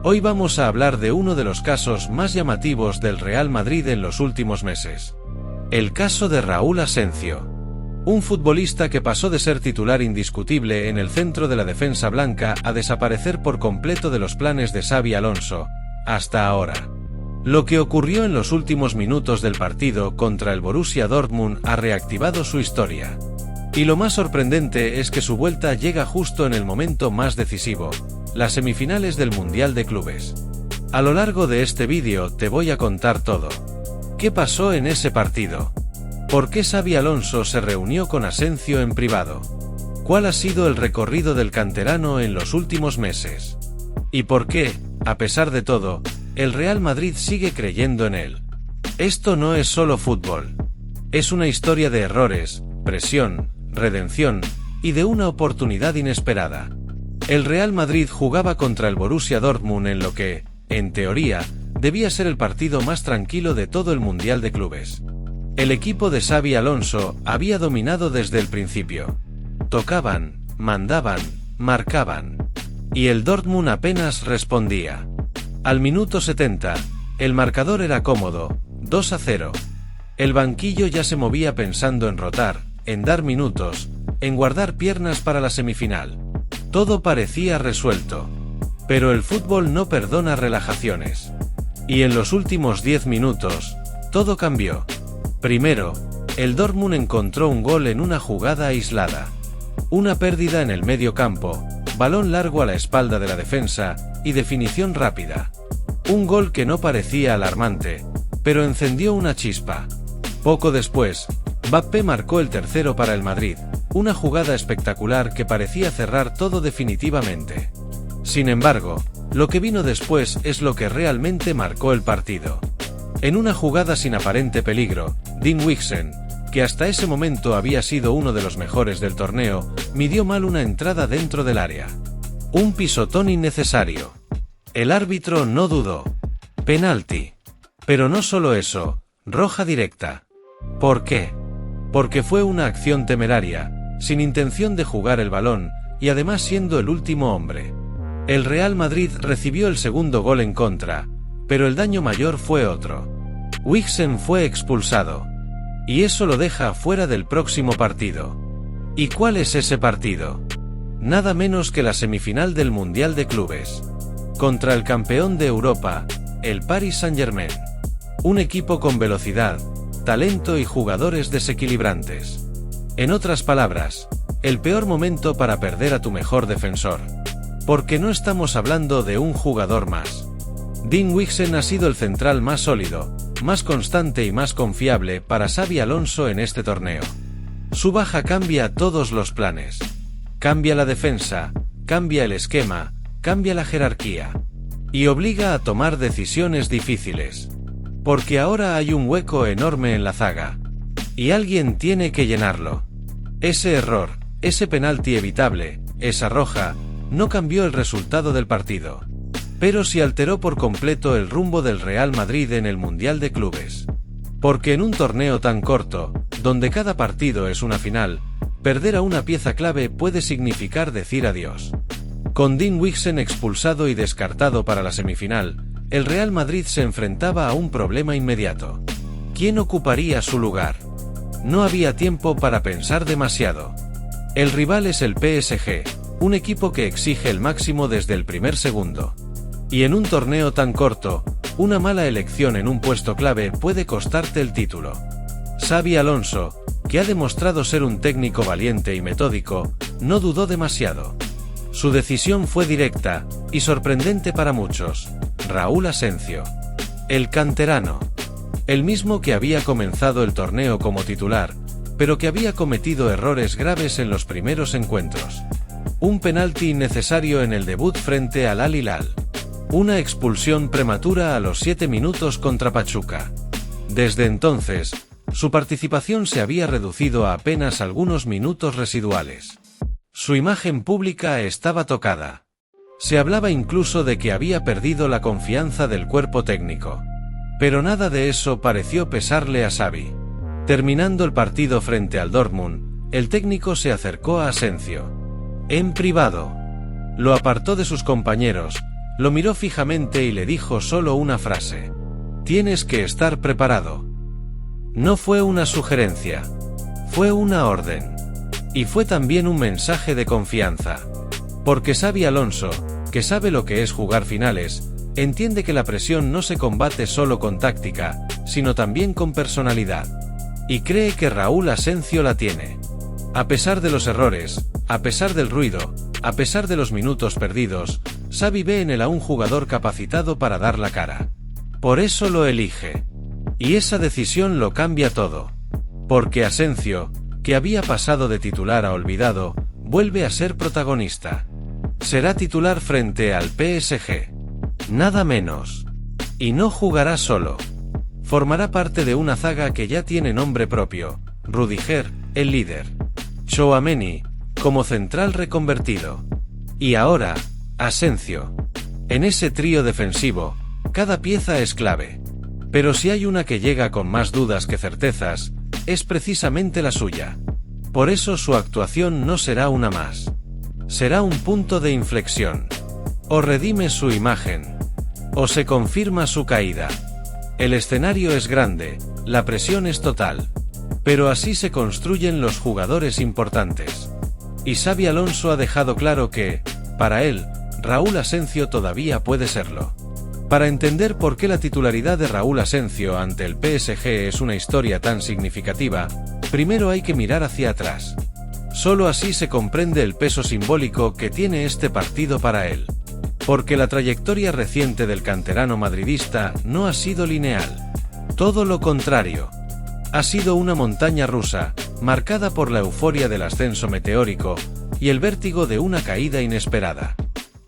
Hoy vamos a hablar de uno de los casos más llamativos del Real Madrid en los últimos meses. El caso de Raúl Asencio. Un futbolista que pasó de ser titular indiscutible en el centro de la defensa blanca a desaparecer por completo de los planes de Xabi Alonso, hasta ahora. Lo que ocurrió en los últimos minutos del partido contra el Borussia Dortmund ha reactivado su historia. Y lo más sorprendente es que su vuelta llega justo en el momento más decisivo, las semifinales del Mundial de Clubes. A lo largo de este vídeo te voy a contar todo. ¿Qué pasó en ese partido? ¿Por qué Xabi Alonso se reunió con Asencio en privado? ¿Cuál ha sido el recorrido del canterano en los últimos meses? ¿Y por qué, a pesar de todo, el Real Madrid sigue creyendo en él? Esto no es solo fútbol. Es una historia de errores, presión, redención, y de una oportunidad inesperada. El Real Madrid jugaba contra el Borussia Dortmund en lo que, en teoría, debía ser el partido más tranquilo de todo el Mundial de Clubes. El equipo de Xabi Alonso había dominado desde el principio. Tocaban, mandaban, marcaban. Y el Dortmund apenas respondía. Al minuto 70, el marcador era cómodo, 2-0. El banquillo ya se movía pensando en rotar, en dar minutos, en guardar piernas para la semifinal. Todo parecía resuelto. Pero el fútbol no perdona relajaciones. Y en los últimos 10 minutos, todo cambió. Primero, el Dortmund encontró un gol en una jugada aislada. Una pérdida en el medio campo, balón largo a la espalda de la defensa, y definición rápida. Un gol que no parecía alarmante, pero encendió una chispa. Poco después, Mbappé marcó el tercero para el Madrid, una jugada espectacular que parecía cerrar todo definitivamente. Sin embargo, lo que vino después es lo que realmente marcó el partido. En una jugada sin aparente peligro, Dean Huijsen, que hasta ese momento había sido uno de los mejores del torneo, midió mal una entrada dentro del área. Un pisotón innecesario. El árbitro no dudó. Penalti. Pero no solo eso, roja directa. ¿Por qué? Porque fue una acción temeraria, sin intención de jugar el balón, y además siendo el último hombre. El Real Madrid recibió el segundo gol en contra, pero el daño mayor fue otro. Huijsen fue expulsado. Y eso lo deja fuera del próximo partido. ¿Y cuál es ese partido? Nada menos que la semifinal del Mundial de Clubes. Contra el campeón de Europa, el Paris Saint-Germain. Un equipo con velocidad, talento y jugadores desequilibrantes. En otras palabras, el peor momento para perder a tu mejor defensor. Porque no estamos hablando de un jugador más. Dean Huijsen ha sido el central más sólido, más constante y más confiable para Xabi Alonso en este torneo. Su baja cambia todos los planes. Cambia la defensa, cambia el esquema, cambia la jerarquía. Y obliga a tomar decisiones difíciles. Porque ahora hay un hueco enorme en la zaga. Y alguien tiene que llenarlo. Ese error, ese penalti evitable, esa roja, no cambió el resultado del partido. Pero sí alteró por completo el rumbo del Real Madrid en el Mundial de Clubes. Porque en un torneo tan corto, donde cada partido es una final, perder a una pieza clave puede significar decir adiós. Con Dean Huijsen expulsado y descartado para la semifinal, el Real Madrid se enfrentaba a un problema inmediato. ¿Quién ocuparía su lugar? No había tiempo para pensar demasiado. El rival es el PSG, un equipo que exige el máximo desde el primer segundo. Y en un torneo tan corto, una mala elección en un puesto clave puede costarte el título. Xabi Alonso, que ha demostrado ser un técnico valiente y metódico, no dudó demasiado. Su decisión fue directa, y sorprendente para muchos. Raúl Asencio. El canterano. El mismo que había comenzado el torneo como titular, pero que había cometido errores graves en los primeros encuentros. Un penalti innecesario en el debut frente al Al Hilal. Una expulsión prematura a los 7 minutos contra Pachuca. Desde entonces, su participación se había reducido a apenas algunos minutos residuales. Su imagen pública estaba tocada. Se hablaba incluso de que había perdido la confianza del cuerpo técnico. Pero nada de eso pareció pesarle a Xabi. Terminando el partido frente al Dortmund, el técnico se acercó a Asencio. En privado. Lo apartó de sus compañeros, Lo miró fijamente y le dijo solo una frase: «Tienes que estar preparado». No fue una sugerencia. Fue una orden. Y fue también un mensaje de confianza. Porque Xabi Alonso, que sabe lo que es jugar finales, entiende que la presión no se combate solo con táctica, sino también con personalidad. Y cree que Raúl Asencio la tiene. A pesar de los errores, a pesar del ruido, a pesar de los minutos perdidos, Xabi ve en él a un jugador capacitado para dar la cara. Por eso lo elige. Y esa decisión lo cambia todo. Porque Asencio, que había pasado de titular a olvidado, vuelve a ser protagonista. Será titular frente al PSG. Nada menos. Y no jugará solo. Formará parte de una zaga que ya tiene nombre propio: Rudiger, el líder. Tchouaméni, como central reconvertido. Y ahora, Asencio. En ese trío defensivo, cada pieza es clave. Pero si hay una que llega con más dudas que certezas, es precisamente la suya. Por eso su actuación no será una más. Será un punto de inflexión. O redime su imagen, o se confirma su caída. El escenario es grande, la presión es total. Pero así se construyen los jugadores importantes. Y Xabi Alonso ha dejado claro que, para él, Raúl Asencio todavía puede serlo. Para entender por qué la titularidad de Raúl Asencio ante el PSG es una historia tan significativa, primero hay que mirar hacia atrás. Solo así se comprende el peso simbólico que tiene este partido para él. Porque la trayectoria reciente del canterano madridista no ha sido lineal. Todo lo contrario. Ha sido una montaña rusa, marcada por la euforia del ascenso meteórico y el vértigo de una caída inesperada.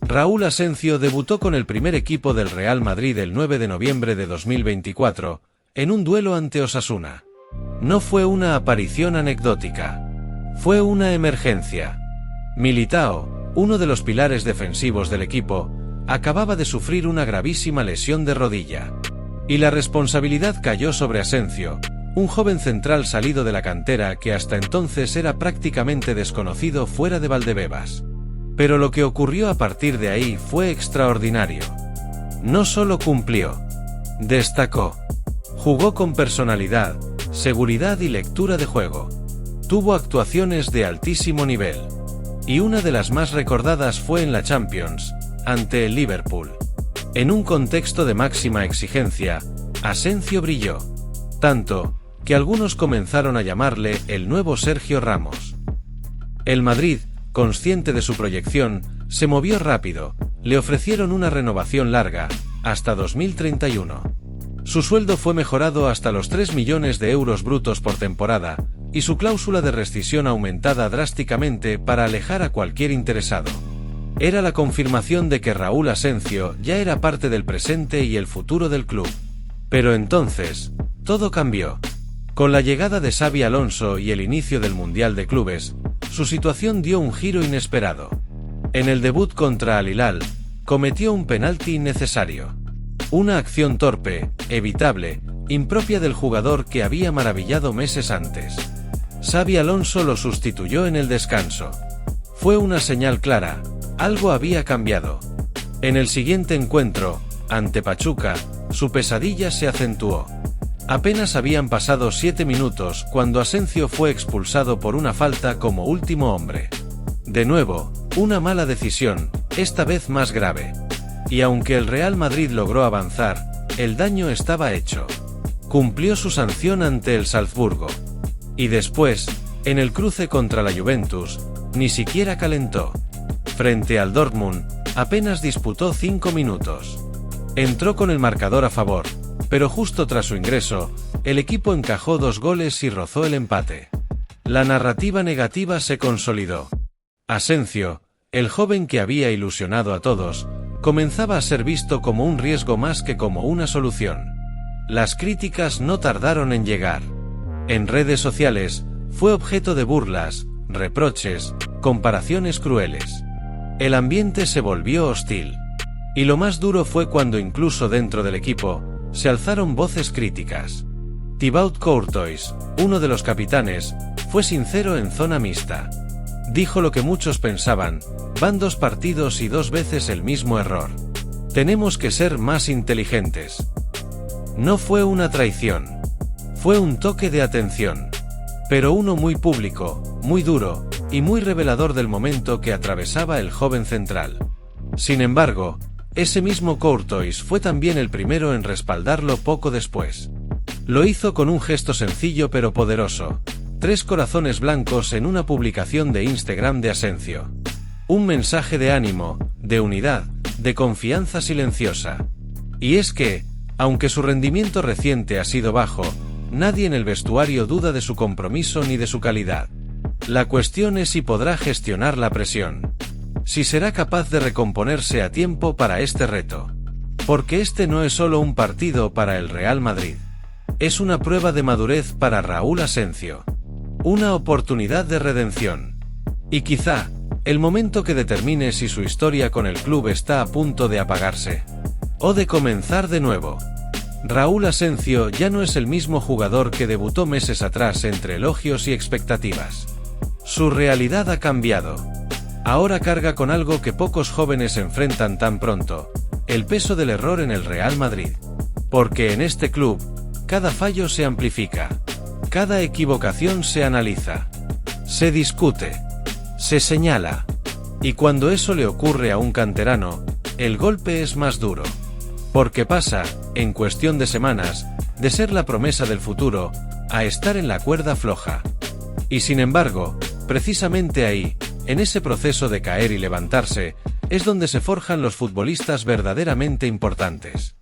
Raúl Asencio debutó con el primer equipo del Real Madrid el 9 de noviembre de 2024, en un duelo ante Osasuna. No fue una aparición anecdótica. Fue una emergencia. Militao, uno de los pilares defensivos del equipo, acababa de sufrir una gravísima lesión de rodilla. Y la responsabilidad cayó sobre Asencio, un joven central salido de la cantera que hasta entonces era prácticamente desconocido fuera de Valdebebas. Pero lo que ocurrió a partir de ahí fue extraordinario. No solo cumplió, destacó. Jugó con personalidad, seguridad y lectura de juego. Tuvo actuaciones de altísimo nivel. Y una de las más recordadas fue en la Champions, ante el Liverpool. En un contexto de máxima exigencia, Asencio brilló. Tanto, que algunos comenzaron a llamarle el nuevo Sergio Ramos. El Madrid, consciente de su proyección, se movió rápido, le ofrecieron una renovación larga, hasta 2031. Su sueldo fue mejorado hasta los 3 millones de euros brutos por temporada, y su cláusula de rescisión aumentada drásticamente para alejar a cualquier interesado. Era la confirmación de que Raúl Asencio ya era parte del presente y el futuro del club. Pero entonces, todo cambió. Con la llegada de Xabi Alonso y el inicio del Mundial de Clubes, su situación dio un giro inesperado. En el debut contra Al Hilal, cometió un penalti innecesario. Una acción torpe, evitable, impropia del jugador que había maravillado meses antes. Xabi Alonso lo sustituyó en el descanso. Fue una señal clara, algo había cambiado. En el siguiente encuentro, ante Pachuca, su pesadilla se acentuó. Apenas habían pasado 7 minutos cuando Asencio fue expulsado por una falta como último hombre. De nuevo, una mala decisión, esta vez más grave. Y aunque el Real Madrid logró avanzar, el daño estaba hecho. Cumplió su sanción ante el Salzburgo. Y después, en el cruce contra la Juventus, ni siquiera calentó. Frente al Dortmund, apenas disputó 5 minutos. Entró con el marcador a favor, pero justo tras su ingreso, el equipo encajó 2 goles y rozó el empate. La narrativa negativa se consolidó. Asencio, el joven que había ilusionado a todos, comenzaba a ser visto como un riesgo más que como una solución. Las críticas no tardaron en llegar. En redes sociales, fue objeto de burlas, reproches, comparaciones crueles. El ambiente se volvió hostil. Y lo más duro fue cuando incluso dentro del equipo, se alzaron voces críticas. Thibaut Courtois, uno de los capitanes, fue sincero en zona mixta. Dijo lo que muchos pensaban: van 2 partidos y 2 veces el mismo error. Tenemos que ser más inteligentes. No fue una traición. Fue un toque de atención. Pero uno muy público, muy duro, y muy revelador del momento que atravesaba el joven central. Sin embargo, ese mismo Courtois fue también el primero en respaldarlo poco después. Lo hizo con un gesto sencillo pero poderoso: 3 corazones blancos en una publicación de Instagram de Asensio. Un mensaje de ánimo, de unidad, de confianza silenciosa. Y es que, aunque su rendimiento reciente ha sido bajo, nadie en el vestuario duda de su compromiso ni de su calidad. La cuestión es si podrá gestionar la presión. Si será capaz de recomponerse a tiempo para este reto. Porque este no es solo un partido para el Real Madrid. Es una prueba de madurez para Raúl Asensio. Una oportunidad de redención. Y quizá, el momento que determine si su historia con el club está a punto de apagarse. O de comenzar de nuevo. Raúl Asensio ya no es el mismo jugador que debutó meses atrás entre elogios y expectativas. Su realidad ha cambiado. Ahora carga con algo que pocos jóvenes enfrentan tan pronto: el peso del error en el Real Madrid. Porque en este club, cada fallo se amplifica. Cada equivocación se analiza. Se discute. Se señala. Y cuando eso le ocurre a un canterano, el golpe es más duro. Porque pasa, en cuestión de semanas, de ser la promesa del futuro, a estar en la cuerda floja. Y sin embargo, precisamente ahí, en ese proceso de caer y levantarse, es donde se forjan los futbolistas verdaderamente importantes.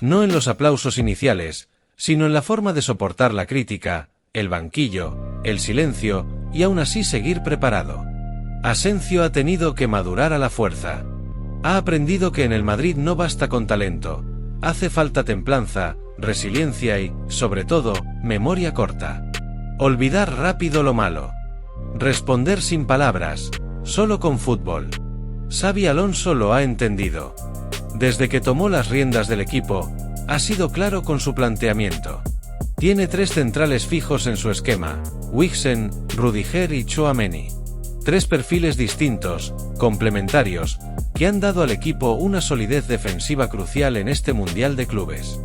No en los aplausos iniciales, sino en la forma de soportar la crítica, el banquillo, el silencio, y aún así seguir preparado. Asensio ha tenido que madurar a la fuerza. Ha aprendido que en el Madrid no basta con talento, hace falta templanza, resiliencia y, sobre todo, memoria corta. Olvidar rápido lo malo. Responder sin palabras, solo con fútbol. Xabi Alonso lo ha entendido. Desde que tomó las riendas del equipo, ha sido claro con su planteamiento. Tiene 3 centrales fijos en su esquema: Wixen, Rudiger y Tchouaméni. 3 perfiles distintos, complementarios, que han dado al equipo una solidez defensiva crucial en este Mundial de Clubes.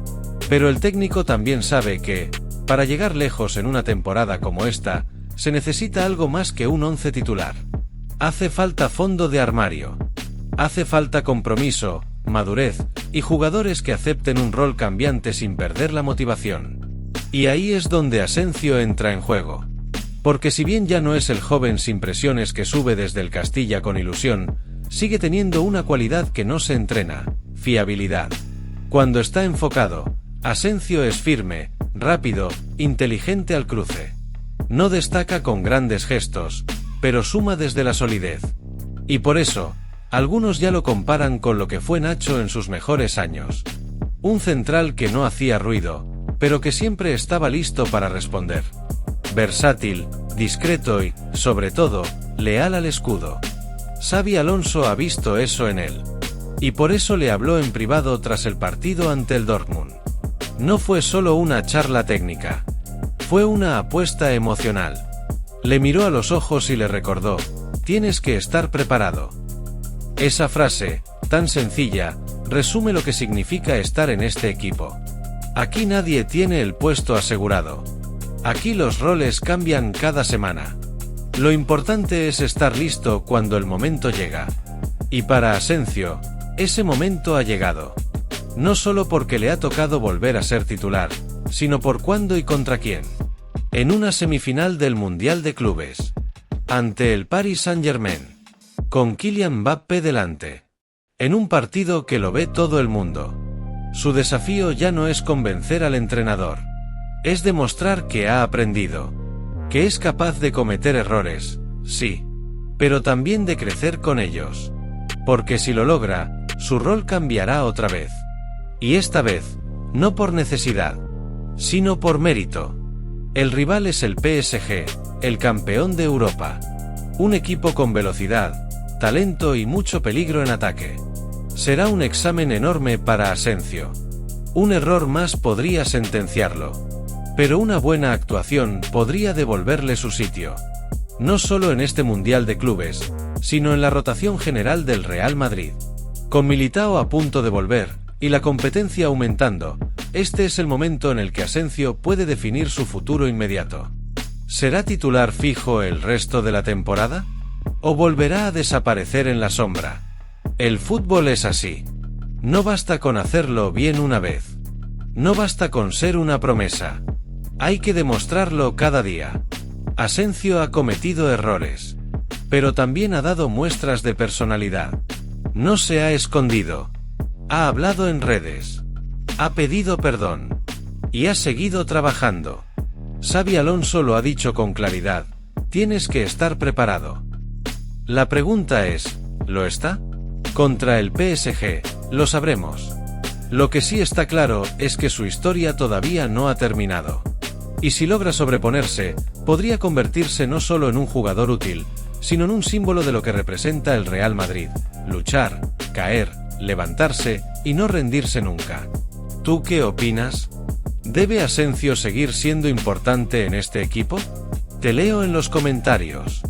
Pero el técnico también sabe que, para llegar lejos en una temporada como esta, se necesita algo más que un 11 titular. Hace falta fondo de armario. Hace falta compromiso, madurez, y jugadores que acepten un rol cambiante sin perder la motivación. Y ahí es donde Asensio entra en juego. Porque si bien ya no es el joven sin presiones que sube desde el Castilla con ilusión, sigue teniendo una cualidad que no se entrena: fiabilidad. Cuando está enfocado, Asensio es firme, rápido, inteligente al cruce. No destaca con grandes gestos, pero suma desde la solidez. Y por eso, algunos ya lo comparan con lo que fue Nacho en sus mejores años. Un central que no hacía ruido, pero que siempre estaba listo para responder. Versátil, discreto y, sobre todo, leal al escudo. Xabi Alonso ha visto eso en él. Y por eso le habló en privado tras el partido ante el Dortmund. No fue solo una charla técnica. Fue una apuesta emocional. Le miró a los ojos y le recordó: tienes que estar preparado. Esa frase, tan sencilla, resume lo que significa estar en este equipo. Aquí nadie tiene el puesto asegurado. Aquí los roles cambian cada semana. Lo importante es estar listo cuando el momento llega. Y para Asensio, ese momento ha llegado. No solo porque le ha tocado volver a ser titular, sino por cuándo y contra quién. En una semifinal del Mundial de Clubes. Ante el Paris Saint-Germain. Con Kylian Mbappé delante. En un partido que lo ve todo el mundo. Su desafío ya no es convencer al entrenador. Es demostrar que ha aprendido. Que es capaz de cometer errores, sí. Pero también de crecer con ellos. Porque si lo logra, su rol cambiará otra vez. Y esta vez, no por necesidad, sino por mérito. El rival es el PSG, el campeón de Europa. Un equipo con velocidad, talento y mucho peligro en ataque. Será un examen enorme para Asensio. Un error más podría sentenciarlo. Pero una buena actuación podría devolverle su sitio. No solo en este Mundial de Clubes, sino en la rotación general del Real Madrid. Con Militao a punto de volver, y la competencia aumentando, este es el momento en el que Asensio puede definir su futuro inmediato. ¿Será titular fijo el resto de la temporada? ¿O volverá a desaparecer en la sombra? El fútbol es así. No basta con hacerlo bien una vez. No basta con ser una promesa. Hay que demostrarlo cada día. Asensio ha cometido errores, pero también ha dado muestras de personalidad. No se ha escondido. Ha hablado en redes. Ha pedido perdón. Y ha seguido trabajando. Xabi Alonso lo ha dicho con claridad: tienes que estar preparado. La pregunta es, ¿lo está? Contra el PSG, lo sabremos. Lo que sí está claro es que su historia todavía no ha terminado. Y si logra sobreponerse, podría convertirse no solo en un jugador útil, sino en un símbolo de lo que representa el Real Madrid: luchar, caer, levantarse y no rendirse nunca. ¿Tú qué opinas? ¿Debe Asensio seguir siendo importante en este equipo? Te leo en los comentarios.